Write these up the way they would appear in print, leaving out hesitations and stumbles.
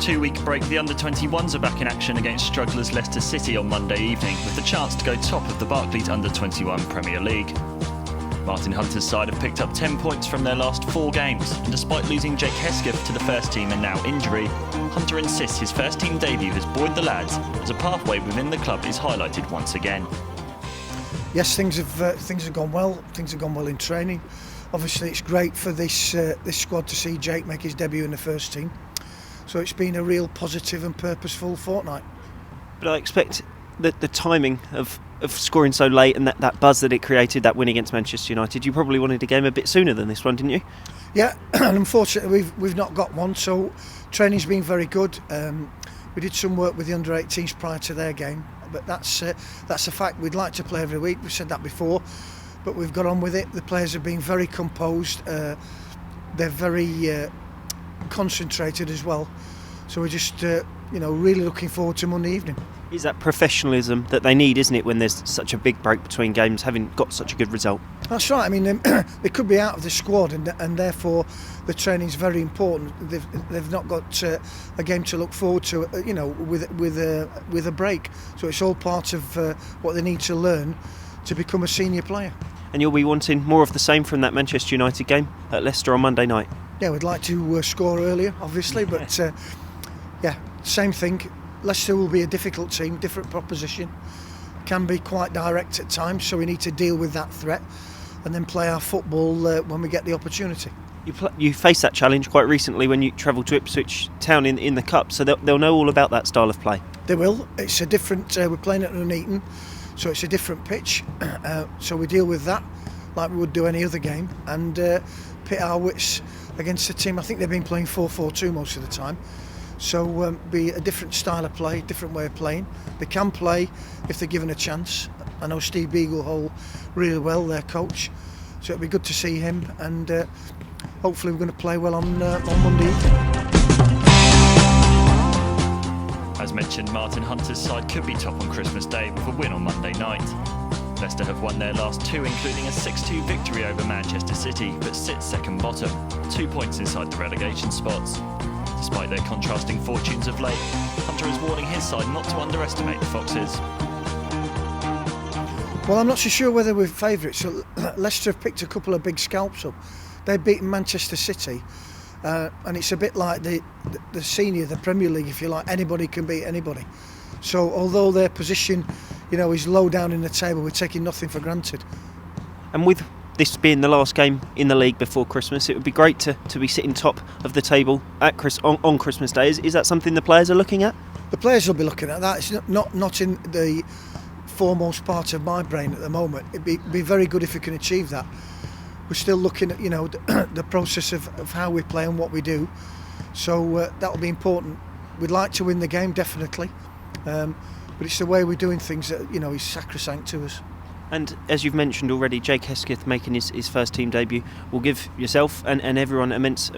2-week break, the Under-21s are back in action against strugglers Leicester City on Monday evening, with the chance to go top of the Barclays Under-21 Premier League. Martin Hunter's side have picked up 10 points from their last 4 games, and despite losing Jake Hesketh to the first team and now injury, Hunter insists his first team debut has buoyed the lads as a pathway within the club is highlighted once again. Yes, things have gone well. Things have gone well in training. Obviously, it's great for this squad to see Jake make his debut in the first team. So it's been a real positive and purposeful fortnight. But I expect that the timing of scoring so late and that buzz that it created, that win against Manchester United, you probably wanted a game a bit sooner than this one, didn't you? Yeah, and unfortunately we've not got one. So training's been very good. We did some work with the under-18s prior to their game, but that's a fact. We'd like to play every week. We've said that before, but we've got on with it. The players have been very composed. They're very concentrated as well. So we're just really looking forward to Monday evening. Is that professionalism that they need, isn't it, when there's such a big break between games, having got such a good result? That's right. I mean, they could be out of the squad, and therefore the training's very important. They've not got a game to look forward to, with a break. So it's all part of what they need to learn to become a senior player. And you'll be wanting more of the same from that Manchester United game at Leicester on Monday night? Yeah, we'd like to score earlier, obviously, but same thing. Leicester will be a difficult team, different proposition, can be quite direct at times, so we need to deal with that threat and then play our football when we get the opportunity. You faced that challenge quite recently when you travelled to Ipswich Town in the Cup, so they'll know all about that style of play. They will. It's a different, we're playing at Nuneaton, so it's a different pitch, so we deal with that like we would do any other game and pit our wits against the team. I think they've been playing 4-4-2 most of the time. So be a different style of play, different way of playing. They can play if they're given a chance. I know Steve Beaglehole really well, their coach. So it'll be good to see him, and hopefully we're going to play well on Monday evening. As mentioned, Martin Hunter's side could be top on Christmas Day with a win on Monday night. Leicester have won their last 2, including a 6-2 victory over Manchester City, but sit second bottom, 2 points inside the relegation spots. Despite their contrasting fortunes of late, Hunter is warning his side not to underestimate the Foxes. Well, I'm not so sure whether we're favourites. So Leicester have picked a couple of big scalps up. They've beaten Manchester City, and it's a bit like the Premier League, if you like. Anybody can beat anybody. So although their position, is low down in the table, we're taking nothing for granted. And with this being the last game in the league before Christmas, it would be great to be sitting top of the table on Christmas Day. Is that something the players are looking at? The players will be looking at that. It's not in the foremost part of my brain at the moment. It'd be very good if we can achieve that. We're still looking at the process of how we play and what we do. So that will be important. We'd like to win the game, definitely, but it's the way we're doing things that is sacrosanct to us. And as you've mentioned already, Jake Hesketh making his first team debut will give yourself and everyone immense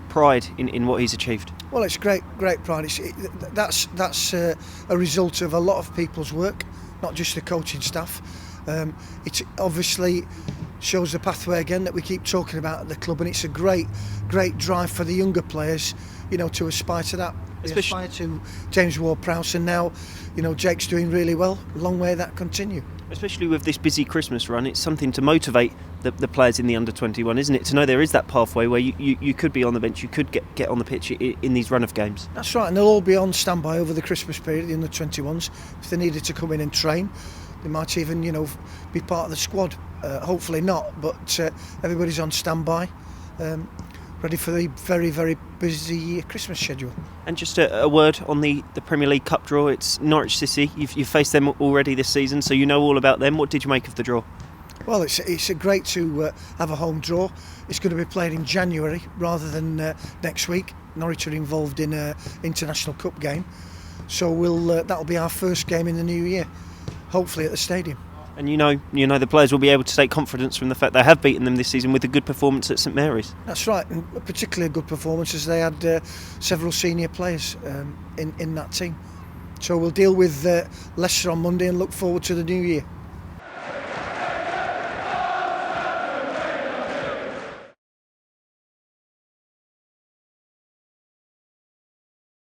pride in what he's achieved. Well, it's great pride. That's a result of a lot of people's work, not just the coaching staff. It obviously shows the pathway again that we keep talking about at the club, and it's a great drive for the younger players, to aspire to that. Aspire to James Ward-Prowse, and now, Jake's doing really well. Long may that continue. Especially with this busy Christmas run, it's something to motivate the players in the under-21, isn't it? To know there is that pathway where you could be on the bench, you could get on the pitch in these run of games. That's right, and they'll all be on standby over the Christmas period, the under-21s. If they needed to come in and train, they might even, be part of the squad. Hopefully not, but everybody's on standby, ready for the very, very busy Christmas schedule. And just a word on the Premier League Cup draw. It's Norwich City. You've faced them already this season, so you know all about them. What did you make of the draw? Well, it's great to have a home draw. It's going to be played in January rather than next week. Norwich are involved in an international cup game, so that'll be our first game in the new year, hopefully at the stadium. And the players will be able to take confidence from the fact they have beaten them this season with a good performance at St Mary's. That's right, and particularly a good performance as they had several senior players in that team. So we'll deal with Leicester on Monday and look forward to the new year.